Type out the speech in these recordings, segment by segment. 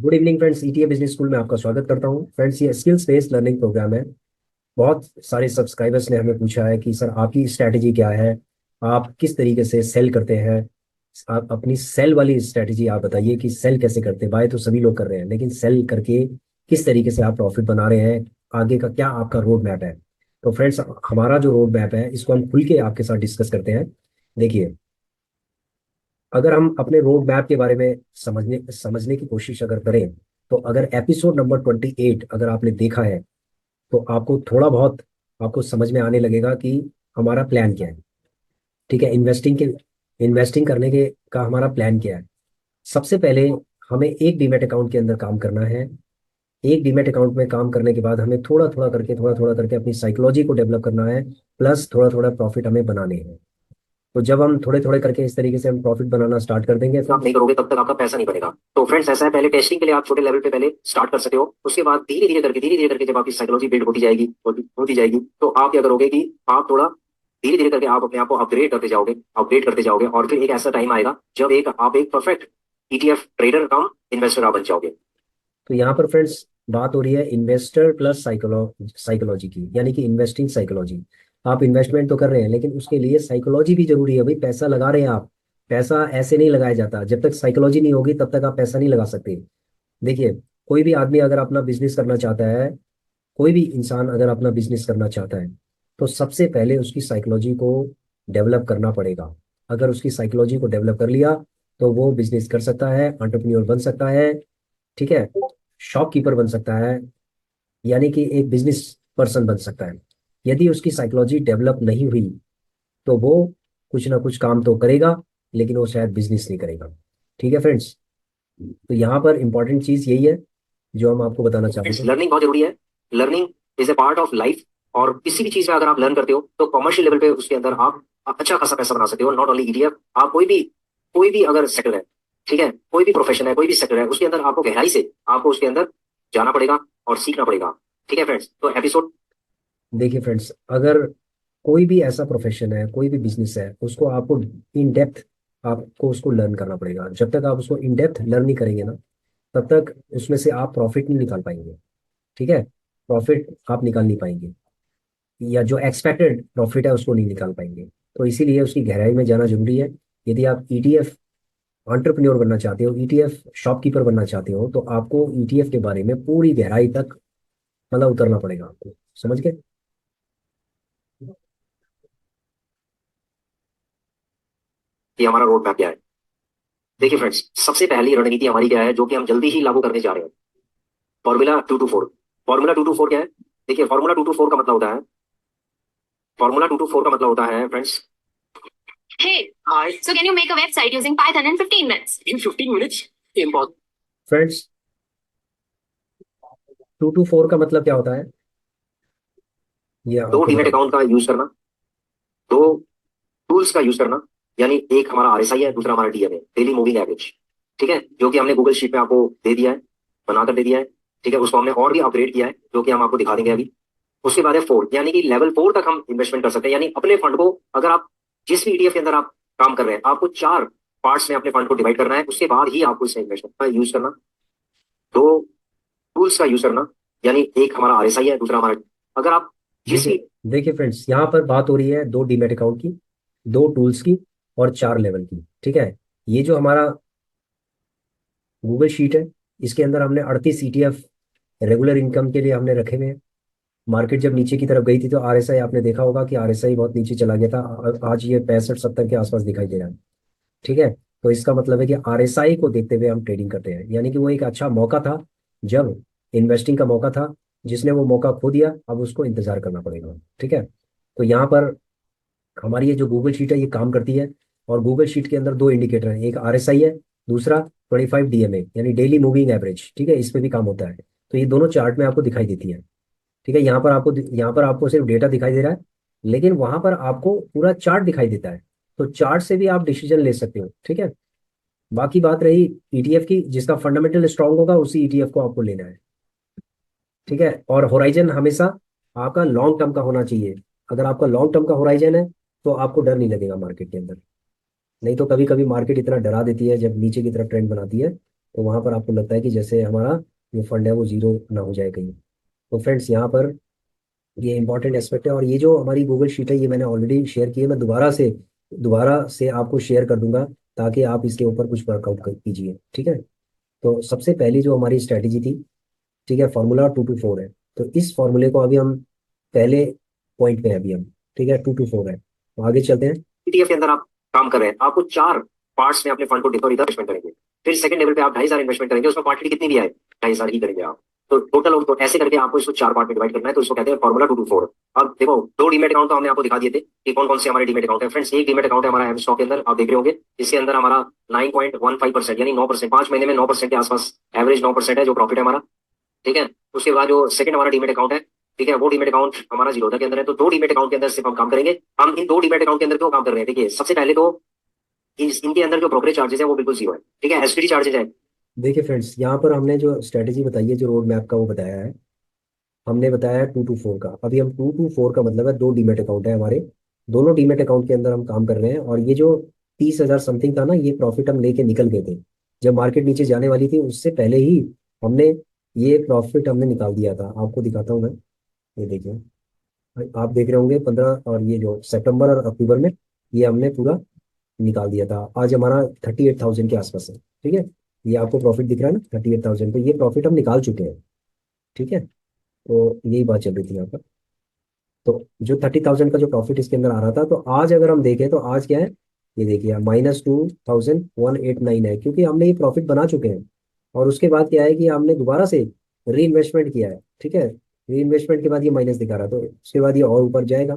Good evening friends, ETA business school में आपका स्वागत करता हूं। फ्रेंड्स, ये स्किल्स बेस्ड लर्निंग प्रोग्राम है। बहुत सारे सब्सक्राइबर्स ने हमें पूछा है कि सर आपकी स्ट्रैटेजी क्या है, आप किस तरीके से सेल करते हैं। आप अपनी सेल वाली स्ट्रैटेजी आप बताइए कि सेल कैसे करते हैं। बाय तो सभी लोग कर रहे हैं, लेकिन सेल करके किस तरीके से आप प्रॉफिट बना रहे हैं, आगे का क्या आपका रोड मैप है। तो फ्रेंड्स, हमारा जो रोड मैप है इसको हम खुल के आपके साथ डिस्कस करते हैं। देखिए, अगर हम अपने रोड मैप के बारे में समझने समझने की कोशिश अगर करें, तो अगर एपिसोड नंबर 28 अगर आपने देखा है, तो आपको थोड़ा बहुत आपको समझ में आने लगेगा कि हमारा प्लान क्या है। ठीक है, इन्वेस्टिंग करने के का हमारा प्लान क्या है। सबसे पहले हमें एक डीमैट अकाउंट के अंदर काम करना है। एक डीमैट अकाउंट में काम करने के बाद हमें थोड़ा थोड़ा करके अपनी साइकोलॉजी को डेवलप करना है, प्लस थोड़ा थोड़ा प्रॉफिट हमें बनाने हैं। तो जब हम थोड़े थोड़े करके इस तरीके से हम प्रॉफिट बनाना स्टार्ट कर देंगे, तो आप नहीं करोगे तब तक आपका पैसा नहीं बनेगा। तो फ्रेंड्स, ऐसा है, पहले टेस्टिंग के लिए आप छोटे लेवल पे पहले स्टार्ट कर सकते हो। उसके बाद धीरे धीरे करके जब आपकी साइकोलॉजी बिल्ड होती जाएगी, तो आप क्या करोगे कि आप थोड़ा धीरे धीरे करके आप अपने आप को अपग्रेड करते जाओगे, और फिर एक ऐसा टाइम आएगा जब आप एक परफेक्ट ईटीएफ ट्रेडर कम इन्वेस्टर आप बन जाओगे। तो यहाँ पर फ्रेंड्स, बात हो रही है इन्वेस्टर प्लस साइकोलॉजी की, यानी कि इन्वेस्टिंग साइकोलॉजी। आप इन्वेस्टमेंट तो कर रहे हैं, लेकिन उसके लिए साइकोलॉजी भी जरूरी है। भाई, पैसा लगा रहे हैं आप, पैसा ऐसे नहीं लगाया जाता। जब तक साइकोलॉजी नहीं होगी तब तक आप पैसा नहीं लगा सकते। देखिए, कोई भी आदमी अगर अपना बिजनेस करना चाहता है, कोई भी इंसान अगर अपना बिजनेस करना चाहता है, तो सबसे पहले उसकी साइकोलॉजी को डेवलप करना पड़ेगा। अगर उसकी साइकोलॉजी को डेवलप कर लिया, तो वो बिजनेस कर सकता है, एंटरप्रेन्योर बन सकता है। ठीक है, शॉपकीपर बन सकता है, यानी कि एक बिजनेस पर्सन बन सकता है। यदि उसकी साइकोलॉजी डेवलप नहीं हुई, तो वो कुछ ना कुछ काम तो करेगा, लेकिन वो शायद बिजनेस नहीं करेगा। ठीक है फ्रेंड्स, तो यहाँ पर इंपॉर्टेंट चीज यही है जो हम आपको बताना चाहते थे। लर्निंग बहुत जरूरी है। Learning is a part of life. और किसी भी चीज में अगर आप लर्न करते हो, तो कमर्शियल लेवल पे उसके अंदर आप अच्छा खासा पैसा बना सकते हो। नॉट ओनली ईटीएफ, आप कोई भी अगर सेक्टर है, ठीक है, कोई भी प्रोफेशन है, कोई भी सेक्टर है, उसके अंदर आपको गहराई से आपको उसके अंदर जाना पड़ेगा और सीखना पड़ेगा। ठीक है फ्रेंड्स, तो एपिसोड, देखिए फ्रेंड्स, अगर कोई भी ऐसा प्रोफेशन है, कोई भी बिजनेस है, उसको आपको इन डेप्थ आपको उसको लर्न करना पड़ेगा। जब तक आप उसको इन डेप्थ लर्न नहीं करेंगे ना, तब तक उसमें से आप प्रॉफिट नहीं निकाल पाएंगे। ठीक है, प्रॉफिट आप निकाल नहीं पाएंगे, या जो एक्सपेक्टेड प्रॉफिट है उसको नहीं निकाल पाएंगे। तो इसीलिए उसकी गहराई में जाना जरूरी है। यदि आप ईटीएफ एंटरप्रेन्योर बनना चाहते हो, ईटीएफ शॉपकीपर बनना चाहते हो, तो आपको ईटीएफ के बारे में पूरी गहराई तक मतलब उतरना पड़ेगा आपको। समझ गए? कि हमारा रोड मैप क्या है। देखिए फ्रेंड्स, सबसे पहली रणनीति हमारी क्या है, जो कि हम जल्दी ही लागू करने जा रहे हैं। फॉर्मूला 224 क्या है? देखिए, फॉर्मूला 224 का मतलब होता है, friends. Hey, hi. So can you make a website using Python in 15 minutes? In 15 minutes? Impossible. Friends, 224 का मतलब क्या होता है, ये दो आपको डीमेट अकाउंट का यूज करना, दो टूल्स का यूज करना। यानी एक हमारा आरएसआई है, दूसरा हमारा डीएम है, डेली मूविंग एवरेज। ठीक है, जो कि हमने गूगल शीट में आपको दे दिया है, बनाकर दे दिया है। ठीक है, उसको हमने और भी अपग्रेड किया है, जो कि हम आपको दिखा देंगे अभी। उसके बाद है फोर्थ, यानी कि लेवल 4 तक हम इन्वेस्टमेंट कर सकते हैं। यानी अपने फंड को, अगर आप जिस भी ईटीएफ के अंदर आप काम कर रहे हैं, आपको 4 पार्ट्स में अपने फंड को डिवाइड करना है। उसके बाद ही आपको इसमें इन्वेस्टमेंट का यूज करना, दो टूल्स का यूज करना। यानी एक हमारा आरएसआई है, दूसरा हमारा, अगर आप जिस भी, देखिए फ्रेंड्स, यहाँ पर बात हो रही है दो डीमेट अकाउंट की, दो टूल्स की, और 4 लेवल की। ठीक है, ये जो हमारा गूगल शीट है, इसके अंदर हमने 38 ईटीएफ रेगुलर इनकम के लिए हमने रखे हुए हैं। मार्केट जब नीचे की तरफ गई थी, तो आरएसआई आपने देखा होगा कि आरएसआई बहुत नीचे चला गया था। आज ये 65-70 के आसपास दिखाई दे रहा है। ठीक है, तो इसका मतलब है कि आरएसआई को देखते हुए हम ट्रेडिंग करते हैं, यानी कि वो एक अच्छा मौका था, जब इन्वेस्टिंग का मौका था। जिसने वो मौका खो दिया, अब उसको इंतजार करना पड़ेगा। ठीक है, तो यहाँ पर हमारी ये जो गूगल शीट है ये काम करती है। और गूगल शीट के अंदर दो इंडिकेटर है, एक आरएसआई है, दूसरा 25 डीएमए यानी डेली मूविंग एवरेज। ठीक है, इस पे भी काम होता है। तो ये दोनों चार्ट में आपको दिखाई देती है। ठीक है, यहाँ पर आपको सिर्फ डेटा दिखाई दे रहा है, लेकिन वहां पर आपको पूरा चार्ट दिखाई देता है। तो चार्ट से भी आप डिसीजन ले सकते हो। ठीक है, बाकी बात रही ईटीएफ की, जिसका फंडामेंटल स्ट्रांग होगा उसी ईटीएफ को आपको लेना है। ठीक है, और होराइजन हमेशा आपका लॉन्ग टर्म का होना चाहिए। अगर आपका लॉन्ग टर्म का होराइजन है, तो आपको डर नहीं लगेगा मार्केट के अंदर। नहीं तो कभी कभी मार्केट इतना डरा देती है जब नीचे की तरफ ट्रेंड बनाती है, तो वहां पर आपको लगता है कि जैसे हमारा जो फंड है वो जीरो ना हो जाए कहीं। तो फ्रेंड्स यहाँ पर ये इंपॉर्टेंट एस्पेक्ट है। और ये जो हमारी गूगल शीट है ये मैंने ऑलरेडी शेयर की है, मैं दोबारा से आपको शेयर कर दूंगा, ताकि आप इसके ऊपर कुछ वर्कआउट कर कीजिए, ठीक है। तो सबसे पहली जो हमारी स्ट्रैटेजी थी, ठीक है, फॉर्मूला 2 to 4 है। तो इस फॉर्मूले को अभी हम पहले पॉइंट पे हैं अभी हम, ठीक है, 2 to 4 है, तो आगे चलते हैं। ईटीएफ के अंदर आप काम कर रहे हैं, आपको 4 पार्ट्स में अपने फंड को डिफर इधर इन्वेस्टमेंट करेंगे। फिर सेकंड लेवल पे आप 2,500 इन्वेस्टमेंट करेंगे, उसमें क्वांटिटी कितनी भी आए 2,500 ही करेंगे आप। तो टोटल तो ऐसे करके आपको इसको 4 पार्ट में डिवाइड करना है, तो इसको कहते हैं फॉर्मूला 2 to 4। अब देखो, 2 डीमेट अकाउंट तो हमने आपको दिखा दिए थे कि कौन कौन से हमारे डीमेट अकाउंट है। फ्रेंड्स, एक डीमेट अकाउंट है हमारा एम स्टॉक के अंदर, आप देख रहे होंगे इसके अंदर हमारा 9.15% यानी 9%, 5 महीने में 9% के आसपास, एवरेज 9% है जो प्रॉफिट है हमारा, ठीक है। उसके बाद जो सेकंड हमारा डीमेट अकाउंट है, ठीक है, वो डीमेट अकाउंट हमारा जीरोधा के अंदर है। तो 2 डीमेट अकाउंट के अंदर सिर्फ हम काम करेंगे। हम इन 2 डीमेट अकाउंट के अंदर क्यों काम कर रहे हैं? देखिए, सबसे पहले तो इनके अंदर जो ब्रोकरेज चार्जेस है वो बिल्कुल जीरो है, ठीक है, एसटीडी चार्जेस है। देखिए फ्रेंड्स, यहाँ पर हमने जो स्ट्रेटेजी बताई है, जो रोड मैप का वो बताया है, हमने बताया है 2 to 4 का। अभी हम 2 to 4 का मतलब है 2 डीमेट अकाउंट है हमारे, दोनों डीमेट अकाउंट के अंदर हम काम कर रहे हैं। और ये जो 30,000 समथिंग था ना, ये प्रॉफिट हम लेके निकल गए थे जब मार्केट नीचे जाने वाली थी, उससे पहले ही हमने ये प्रॉफिट हमने निकाल दिया था। आपको दिखाता हूँ मैं, ये देखिए, आप देख रहे होंगे 15 और ये जो सितंबर और अक्टूबर में ये हमने पूरा निकाल दिया था। आज हमारा 38,000 के आसपास है, ठीक है। ये आपको प्रॉफिट दिख रहा है ना 38,000, तो ये प्रॉफिट हम निकाल चुके हैं, ठीक है। तो यही बात चल रही थी यहाँ पर। तो जो 30,000 का जो प्रॉफिट इसके अंदर आ रहा था, तो आज अगर हम देखें तो आज क्या है, ये देखिए -2,189 है, क्योंकि हमने ये प्रॉफिट बना चुके हैं। और उसके बाद क्या है कि हमने दोबारा से री इन्वेस्टमेंट किया है, ठीक है। री इन्वेस्टमेंट के बाद ये माइनस दिखा रहा है, तो उसके बाद ये और ऊपर जाएगा,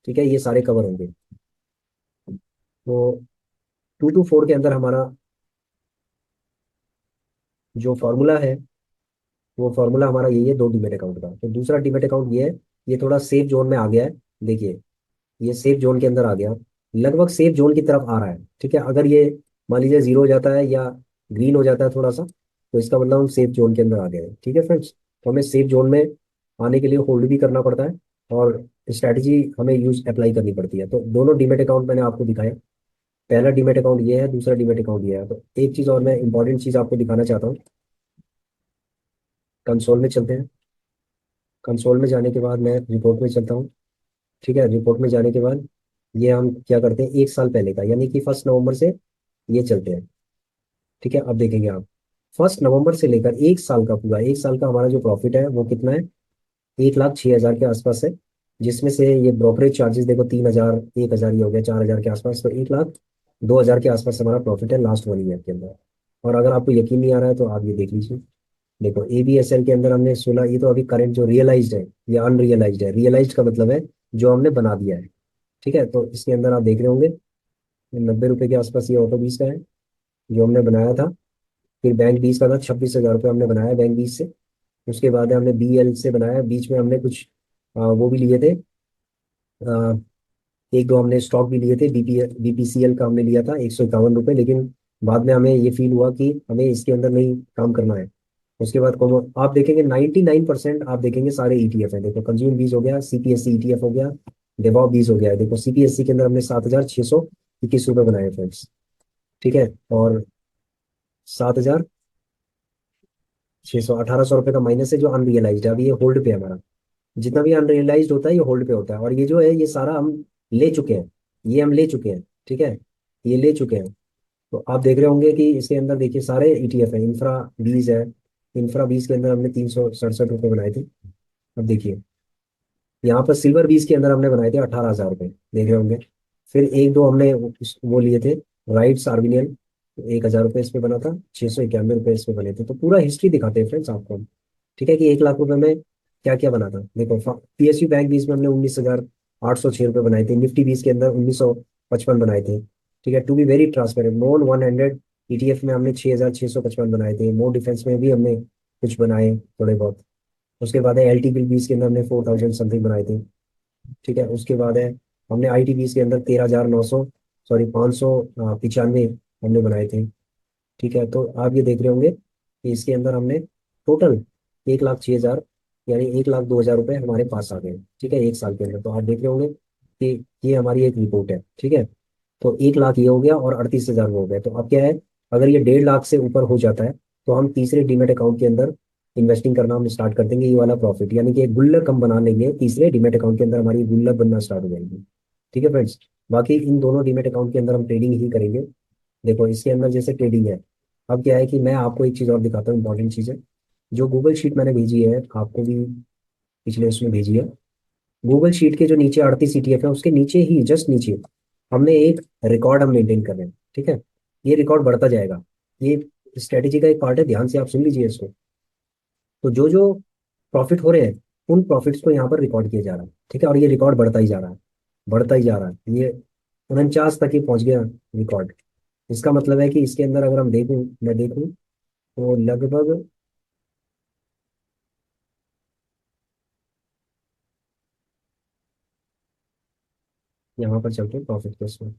ठीक है, ये सारे कवर होंगे। तो 2 to 4 के अंदर हमारा जो फॉर्मूला है, वो फॉर्मूला हमारा यही है 2 डीमेट अकाउंट का। तो दूसरा डीमेट अकाउंट ये है, ये थोड़ा सेफ जोन में आ गया है। देखिए, ये सेफ जोन के अंदर आ गया, लगभग सेफ जोन की तरफ आ रहा है, ठीक है। अगर ये मान लीजिए जीरो हो जाता है या ग्रीन हो जाता है थोड़ा सा, तो इसका मतलब हम सेफ जोन के अंदर आ गए हैं, ठीक है फ्रेंड्स। तो हमें सेफ जोन में आने के लिए होल्ड भी करना पड़ता है, और स्ट्रैटेजी हमें यूज अप्लाई करनी पड़ती है। तो दोनों डीमेट अकाउंट मैंने आपको दिखाया, पहला डीमेट अकाउंट ये है, दूसरा डीमेट अकाउंट ये है। तो एक चीज़ और मैं इंपॉर्टेंट चीज़ आपको दिखाना चाहता हूँ, कंसोल में चलते हैं। कंसोल में जाने के बाद मैं रिपोर्ट में चलता हूँ, ठीक है। रिपोर्ट में जाने के बाद ये हम क्या करते हैं, 1 साल पहले का, यानी कि 1 नवंबर से ये चलते हैं, ठीक है। अब देखेंगे आप, 1 नवंबर से लेकर 1 साल का, पूरा 1 साल का हमारा जो प्रॉफिट है वो कितना है, 1,06,000 के आसपास है। जिसमें से ये ब्रोकरेज चार्जेस देखो 3,000, 1,000 ये हो गया 4,000 के आसपास, तो 1,02,000 के आसपास हमारा प्रॉफिट है लास्ट 1 ईयर के अंदर। और अगर आपको यकीन नहीं आ रहा है तो आप ये देख लीजिए, देखो ABSL के अंदर हमने 16, ये तो अभी करंट जो रियलाइज्ड है, ये अनरियलाइज्ड है। रियलाइज्ड का मतलब है जो हमने बना दिया है, ठीक है। तो इसके अंदर आप देख रहे होंगे 90 रुपए के आसपास ये ऑटो 20 का है जो हमने बनाया था। फिर बैंक 20 का था, 26,000 रुपये हमने बनाया बैंक 20 से। उसके बाद हमने BL से बनाया, बीच में हमने कुछ वो भी लिए थे, आ, एक दो हमने स्टॉक भी लिए थे, BPCL का हमने लिया था 151 रुपये। लेकिन बाद में हमें ये फील हुआ कि हमें इसके अंदर नहीं काम करना है। उसके बाद आप देखेंगे 99% आप देखेंगे सारे ETF हैं। देखो, कंज्यूम 20 हो गया, CPSC ETF हो गया, डेवॉप 20 हो गया है। देखो CPSC के अंदर हमने 7,621 रुपये बनाए फ्रेंड्स, ठीक है। और 7,600, 1,800 रुपये का माइनस है जो अनरियलाइज्ड है। अभी ये होल्ड पे है हमारा, जितना भी अनरियलाइज्ड होता है ये होल्ड पे होता है। और ये जो है ये सारा हम ले चुके हैं, ये हम ले चुके हैं, ठीक है, ये ले चुके हैं। तो आप देख रहे होंगे कि इसके अंदर देखिए सारे ETF है। इंफ्रा 20 है, इंफ्रा 20 के अंदर हमने 367 रुपये बनाए थे। अब देखिए, यहाँ पर सिल्वर 20 के अंदर हमने बनाए थे 18,000 रुपये, देख रहे होंगे। फिर एक दो हमने वो लिए थे, राइट्स आर्बिनियल, 1,000 रुपये इस पे बना था, 691 रुपये इस पे बने थे। तो पूरा हिस्ट्री दिखाते हैं फ्रेंड्स आपको हम, ठीक है, कि 1 लाख रुपए में क्या क्या बना था। देखो, PSU बैंक 20 में हमने 19,806 रुपये बनाए थे, निफ्टी 20 के अंदर 1,955 बनाए थे, ठीक है। To be very transparent, non 100 ETF में हमने 6,655 बनाए थे। मोर डिफेंस में भी हमने कुछ बनाए थोड़े बहुत। उसके बाद है LT बिल 20 के अंदर हमने 4,000 समथिंग बनाए थे, ठीक है। उसके बाद है हमने IT 20 के अंदर 13,900, सॉरी 595 हमने बनाए थे, ठीक है। तो आप ये देख रहे होंगे कि इसके अंदर हमने टोटल 1,06,000, यानी 1,02,000 रुपये हमारे पास आ गए, ठीक है, 1 साल के अंदर। तो आप देख रहे होंगे कि ये हमारी एक रिपोर्ट है, ठीक है। तो 1 लाख ये हो गया और 38,000 वो हो गए। तो अब क्या है, अगर ये 1.5 लाख से ऊपर हो जाता है तो हम तीसरे डीमेट अकाउंट के अंदर इन्वेस्टिंग करना हम स्टार्ट कर देंगे, ये वाला प्रॉफिट, यानी कि एक गुल्लक हम बना लेंगे, तीसरे डीमेट अकाउंट के अंदर हमारी गुल्लक बनना स्टार्ट हो जाएगी। ठीक है फ्रेंड्स। बाकी इन दोनों डीमेट अकाउंट के अंदर हम ट्रेडिंग ही करेंगे। देखो इसके अंदर जैसे ट्रेडिंग है, अब क्या है कि मैं आपको एक चीज़ और दिखाता हूँ, इंपॉर्टेंट चीज़ है। जो गूगल शीट मैंने भेजी है आपको भी, पिछले उसमें भेजी है, गूगल शीट के जो नीचे 38 ETF है उसके नीचे ही जस्ट नीचे हमने एक रिकॉर्ड हम मेंटेन कर रहे हैं। ठीक है, ये रिकॉर्ड बढ़ता जाएगा, ये स्ट्रेटेजी का एक पार्ट है, ध्यान से आप सुन लीजिए इसको। तो जो जो प्रॉफिट हो रहे हैं उन प्रॉफिट्स को यहाँ पर रिकॉर्ड किया जा रहा है। ठीक है, और ये रिकॉर्ड बढ़ता ही जा रहा है, बढ़ता ही जा रहा है, ये 49 तक ही पहुंच गया रिकॉर्ड। इसका मतलब है कि इसके अंदर अगर हम देखूं, मैं देखूं तो लगभग, यहाँ पर चलते हैं प्रॉफिट के उसमें,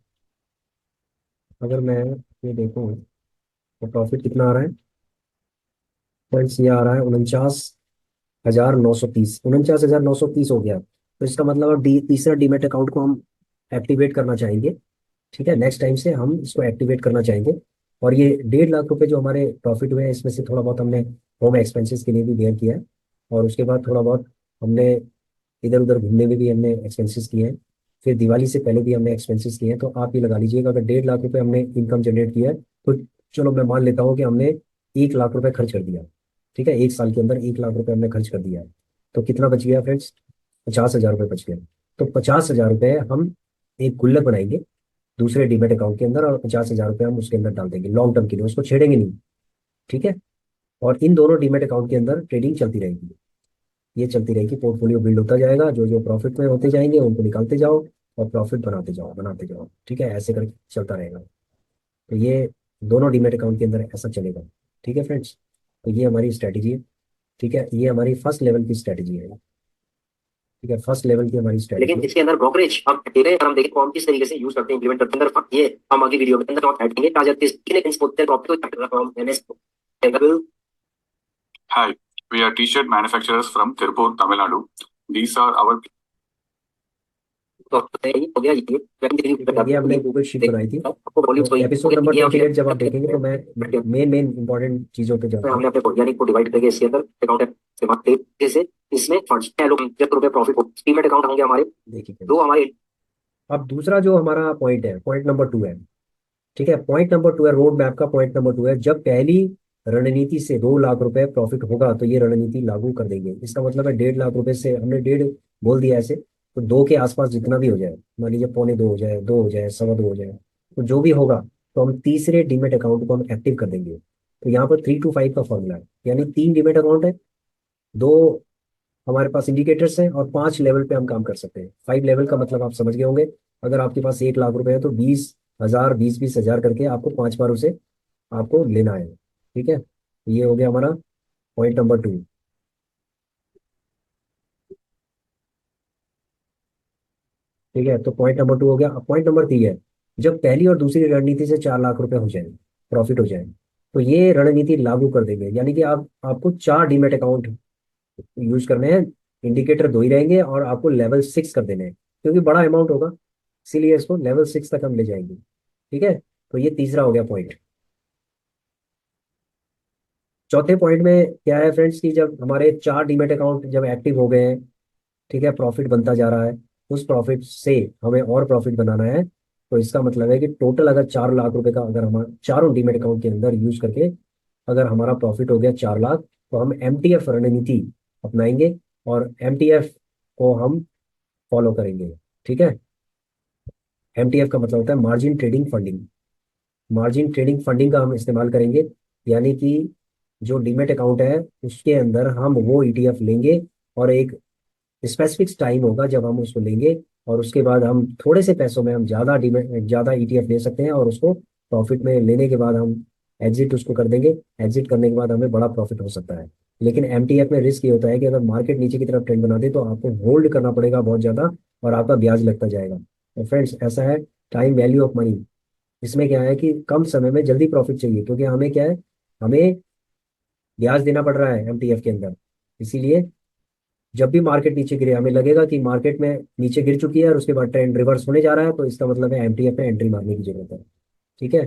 अगर मैं ये देखूं तो प्रॉफिट कितना आ रहा है फ्रेंड्स, ये आ रहा है 49,930, 49,930 हो गया। तो इसका मतलब अब तीसरा डीमेट अकाउंट को हम एक्टिवेट करना चाहेंगे। ठीक है, नेक्स्ट टाइम से हम इसको एक्टिवेट करना चाहेंगे। और ये 1.5 लाख रुपए जो हमारे प्रॉफिट हुए हैं इसमें से थोड़ा बहुत हमने होम एक्सपेंसेस के लिए भी बेयर किया है, और उसके बाद थोड़ा बहुत हमने इधर उधर घूमने में भी हमने एक्सपेंसेस किए हैं, फिर दिवाली से पहले भी हमने एक्सपेंसेस किए हैं। तो आप ये लगा लीजिएगा अगर 1.5 लाख रुपए हमने इनकम जनरेट किया है तो चलो मैं मान लेता हूँ कि हमने 1 लाख रुपए खर्च कर दिया। ठीक है, एक साल के अंदर 1 लाख रुपए हमने खर्च कर दिया है। तो कितना बच गया फ्रेंड्स, 50,000 रुपये बच गया। तो 50,000 रुपये हम एक गुल्लक बनाएंगे दूसरे डीमेट अकाउंट के अंदर, और 50,000 रुपये हम उसके अंदर डाल देंगे लॉन्ग टर्म के लिए, उसको छेड़ेंगे नहीं। ठीक है, और इन दोनों डीमेट अकाउंट के अंदर ट्रेडिंग चलती रहेगी, ये चलती रहेगी, पोर्टफोलियो बिल्ड होता जाएगा, जो जो प्रॉफिट में होते जाएंगे उनको निकालते जाओ और प्रॉफिट बनाते जाओ बनाते जाओ। ठीक है, ऐसे करके चलता रहेगा। तो ये दोनों डीमेट अकाउंट के अंदर ऐसा चलेगा। ठीक है फ्रेंड्स, तो ये हमारी स्ट्रैटेजी है। ठीक है, ये हमारी फर्स्ट लेवल की स्ट्रैटेजी है। ठीक है, फर्स्ट लेवल की हमारी स्ट्रैटेजी लेकिन है। इसके अंदर ब्रोकरेज हम देख रहे हैं, हम देखें तो हम किस तरीके से यूज करते हैं, इम्प्लीमेंट करते हैं अंदर, ये हम आगे वीडियो के अंदर हम ऐड करेंगे। ताजा किन इंस्पोर्टेड टॉपिक को हम NS Hi, we are t-shirt manufacturers from Tirupur, Tamil Nadu. These are our हो गया ये हमने गूगल शीट बनाई थी। तो एपिसोड नंबर 28 जब आप देखेंगे तो मैं मेन मेन इंपॉर्टेंट चीजों पे जाता हूँ। हमने अपने वैज्ञानिक को डिवाइड करके इसके अंदर अकाउंट से बात जैसे इसमें फंड्स 6 रुपए प्रॉफिट डीमैट अकाउंट होंगे हमारे, देखिए दो हमारे। अब दूसरा जो हमारा पॉइंट है, पॉइंट नंबर 2 है। ठीक है, पॉइंट नंबर 2 है, रोड मैप का पॉइंट नंबर 2 है, जब पहली रणनीति से 2 लाख रुपए प्रॉफिट होगा तो ये रणनीति लागू कर देंगे। इसका मतलब है 1.5 लाख रुपए से हमने डेढ़ बोल दिया ऐसे, तो 2 के आसपास जितना भी हो जाए, मान लीजिए 2.25 हो जाए, 2 हो जाए, 2.25 हो जाए, तो जो भी होगा तो हम तीसरे डीमेट अकाउंट को हम एक्टिव कर देंगे। तो यहाँ पर 3 to 5 का फॉर्मूला है, यानी 3 डीमेट अकाउंट है, 2 हमारे पास इंडिकेटर्स हैं, और 5 लेवल पे हम काम कर सकते हैं। 5 लेवल का मतलब आप समझ गए होंगे, अगर आपके पास 1 लाख रुपए है तो 20,000, 20,000 करके आपको 5 बार उसे आपको लेना है। ठीक है, ये हो गया हमारा पॉइंट नंबर 2। ठीक है, तो पॉइंट नंबर 2 हो गया। अब पॉइंट नंबर 3 है, जब पहली और दूसरी रणनीति से 4 लाख रुपए हो जाए, प्रॉफिट हो जाए, तो ये रणनीति लागू कर देंगे, यानी कि आप आपको 4 डीमेट अकाउंट यूज करने हैं, इंडिकेटर 2 ही रहेंगे, और आपको लेवल 6 कर देने हैं, क्योंकि बड़ा अमाउंट होगा, इसीलिए इसको लेवल 6 तक हम ले जाएंगे। ठीक है, तो ये तीसरा हो गया पॉइंट। चौथे पॉइंट में क्या है फ्रेंड्स, कि जब हमारे 4 डीमेट अकाउंट जब एक्टिव हो गए हैं, ठीक है, प्रॉफिट बनता जा रहा है, उस प्रॉफिट से हमें और प्रॉफिट बनाना है। तो इसका मतलब है कि टोटल अगर 4 लाख रुपए का अगर हमारा चारों डीमेट अकाउंट के अंदर यूज करके अगर हमारा प्रॉफिट हो गया 4 लाख, तो हम MTF रणनीति अपनाएंगे, और MTF को हम फॉलो करेंगे। ठीक है, MTF का मतलब होता है margin trading funding. Margin trading funding का हम इस्तेमाल करेंगे, यानी कि जो डीमेट अकाउंट है उसके अंदर हम वो ETF लेंगे, और एक स्पेसिफिक टाइम होगा जब हम उसको लेंगे, और उसके बाद हम थोड़े से पैसों में हम ज़्यादा ETF ले सकते हैं, और उसको प्रॉफिट में लेने के बाद हम एग्जिट उसको कर देंगे। एग्जिट करने के बाद हमें बड़ा प्रॉफिट हो सकता है। लेकिन MTF में रिस्क ये होता है कि अगर मार्केट नीचे की तरफ ट्रेंड बना दे तो आपको होल्ड करना पड़ेगा बहुत ज़्यादा, और आपका ब्याज लगता जाएगा। तो फ्रेंड्स ऐसा है, टाइम वैल्यू ऑफ मनी। इसमें क्या है कि कम समय में जल्दी प्रॉफिट चाहिए, क्योंकि हमें क्या है, हमें ब्याज देना पड़ रहा है MTF के अंदर। इसीलिए जब भी मार्केट नीचे गिरे, हमें लगेगा कि मार्केट में नीचे गिर चुकी है और उसके बाद ट्रेंड रिवर्स होने जा रहा है, तो इसका मतलब है MTF में एंट्री मारने की जरूरत है। ठीक है,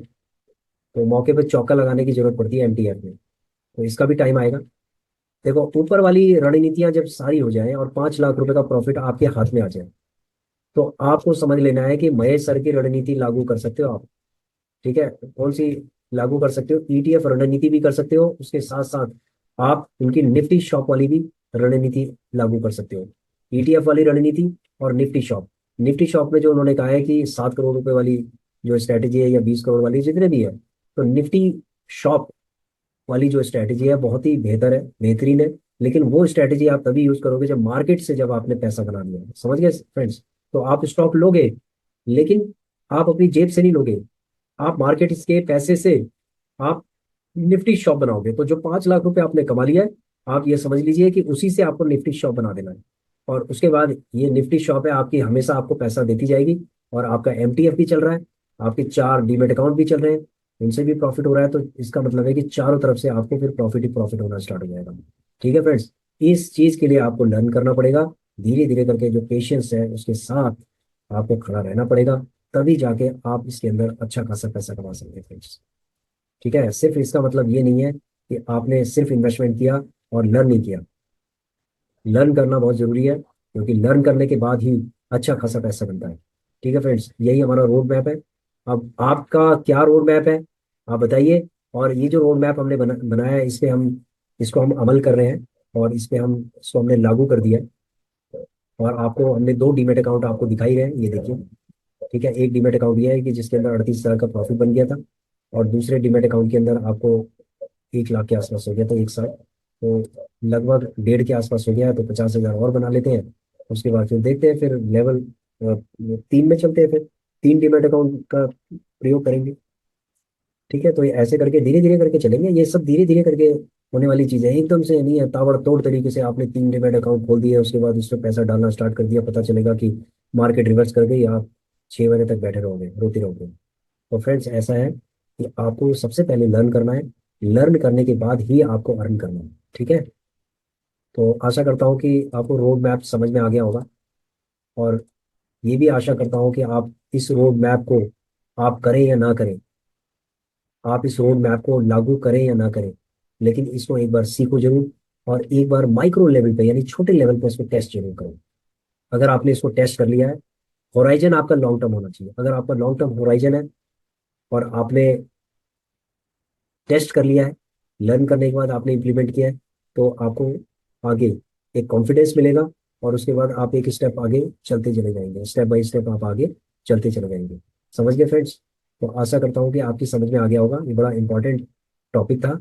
तो मौके पर चौका लगाने की जरूरत पड़ती है एमटीएफ में। तो इसका भी टाइम आएगा। देखो, ऊपर वाली रणनीतियां जब सारी हो जाए और 5 लाख रुपए का प्रॉफिट आपके हाथ में आ जाए, तो आपको समझ लेना है कि महेश सर की रणनीति लागू कर सकते हो आप। ठीक है, कौन सी लागू कर सकते हो? ईटीएफ रणनीति भी कर सकते हो, उसके साथ साथ आप उनकी निफ्टी शॉप वाली भी रणनीति लागू कर सकते हो। ईटीएफ वाली रणनीति और निफ्टी शॉप। निफ्टी शॉप में जो उन्होंने कहा है कि 7 करोड़ रुपए वाली जो स्ट्रैटेजी है, या 20 करोड़ वाली, जितने भी है, तो निफ्टी शॉप वाली जो स्ट्रैटेजी है बहुत ही बेहतर है, बेहतरीन है। लेकिन वो स्ट्रैटेजी आप तभी यूज करोगे जब मार्केट से, जब आपने पैसा बना लिया, समझ गए फ्रेंड्स? तो आप स्टॉक लोगे, लेकिन आप अपनी जेब से नहीं लोगे, आप मार्केट के पैसे से आप निफ्टी शॉप बनाओगे। तो जो 5 लाख रुपए आपने कमा लिया है, आप ये समझ लीजिए कि उसी से आपको निफ्टी शॉप बना देना है। और उसके बाद ये निफ्टी शॉप है आपकी, हमेशा आपको पैसा देती जाएगी। और आपका एमटीएफ भी चल रहा है, आपके 4 डीमेट अकाउंट भी चल रहे हैं, उनसे भी प्रॉफिट हो रहा है। तो इसका मतलब है कि चारों तरफ से आपको फिर प्रॉफिट ही प्रॉफिट होना स्टार्ट हो जाएगा। ठीक है फ्रेंड्स, इस चीज के लिए आपको लर्न करना पड़ेगा। धीरे धीरे करके जो पेशेंस है उसके साथ आपको खड़ा रहना पड़ेगा, तभी जाके आप इसके अंदर अच्छा खासा पैसा कमा सकते हैं फ्रेंड्स। ठीक है, सिर्फ इसका मतलब ये नहीं है कि आपने सिर्फ इन्वेस्टमेंट किया और लर्न नहीं किया। लर्न करना बहुत जरूरी है, क्योंकि लर्न करने के बाद ही अच्छा खासा पैसा बनता है। ठीक है फ्रेंड्स, यही हमारा रोड मैप है। अब आपका क्या रोड मैप है, आप बताइए। और ये जो रोड मैप हमने बनाया है, इस पे हम इसको हम अमल कर रहे हैं, और इस पे हम इसको हमने लागू कर दिया है। और आपको हमने 2 डीमेट अकाउंट आपको दिखाई रहे हैं, ये देखिए। ठीक है, एक डीमेट अकाउंट ये है कि जिसके अंदर 38 हजार का प्रॉफिट बन गया था, और दूसरे डीमेट अकाउंट के अंदर आपको 1 लाख के आसपास हो गया था एक साल। तो लगभग 1.5 के आसपास हो गया है, तो 50 हजार और बना लेते हैं। उसके बाद फिर देखते हैं, फिर लेवल 3 में चलते हैं, फिर 3 डीमेट अकाउंट का प्रयोग करेंगे। ठीक है, तो ये ऐसे करके धीरे धीरे करके चलेंगे, ये सब धीरे धीरे करके होने वाली चीजें हैं, एकदम से नहीं है। ताबड़तोड़ तरीके से आपने 3 डीमेट अकाउंट खोल दिया, उसके बाद उसमें पैसा डालना स्टार्ट कर दिया, पता चलेगा कि मार्केट रिवर्स कर गई, आप 6 महीने तक बैठे रहोगे, रोते रहोगे। तो फ्रेंड्स, ऐसा है कि आपको सबसे पहले लर्न करना है, लर्न करने के बाद ही आपको अर्न करना है। ठीक है, तो आशा करता हूँ कि आपको रोड मैप समझ में आ गया होगा। और ये भी आशा करता हूँ कि आप इस रोड मैप को आप करें या ना करें, आप इस रोड मैप को लागू करें या ना करें, लेकिन इसको एक बार सीखो जरूर। और एक बार माइक्रो लेवल पे, यानी छोटे लेवल पे इसको टेस्ट जरूर करो। अगर आपने इसको टेस्ट कर लिया है, होराइजन आपका लॉन्ग टर्म होना चाहिए। अगर आपका लॉन्ग टर्म होराइजन है और आपने टेस्ट कर लिया है, लर्न करने के बाद आपने इम्प्लीमेंट किया है, तो आपको आगे एक कॉन्फिडेंस मिलेगा। और उसके बाद आप एक स्टेप आगे चलते चले जाएंगे, स्टेप बाय स्टेप आप आगे चलते चले जाएंगे। समझ गए फ्रेंड्स? तो आशा करता हूँ कि आपकी समझ में आ गया होगा, ये बड़ा इंपॉर्टेंट टॉपिक था।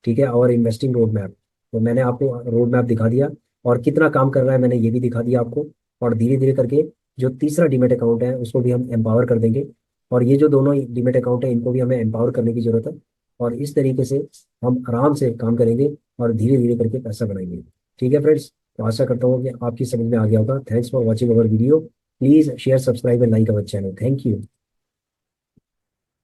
ठीक है, और इन्वेस्टिंग रोड मैप, तो मैंने आपको रोड मैप दिखा दिया, और कितना काम कर रहा है मैंने ये भी दिखा दिया आपको। और धीरे धीरे करके जो तीसरा डीमेट अकाउंट है उसको भी हम एम्पावर कर देंगे, और ये जो दोनों डीमेट अकाउंट है इनको भी हमें एम्पावर करने की जरूरत है। और इस तरीके से हम आराम से काम करेंगे और धीरे धीरे करके पैसा बनाएंगे। ठीक है फ्रेंड्स, तो आशा करता हूँ कि आपकी समझ में आ गया होगा। Thanks for watching our video. Please share, subscribe and like our channel. Thank you.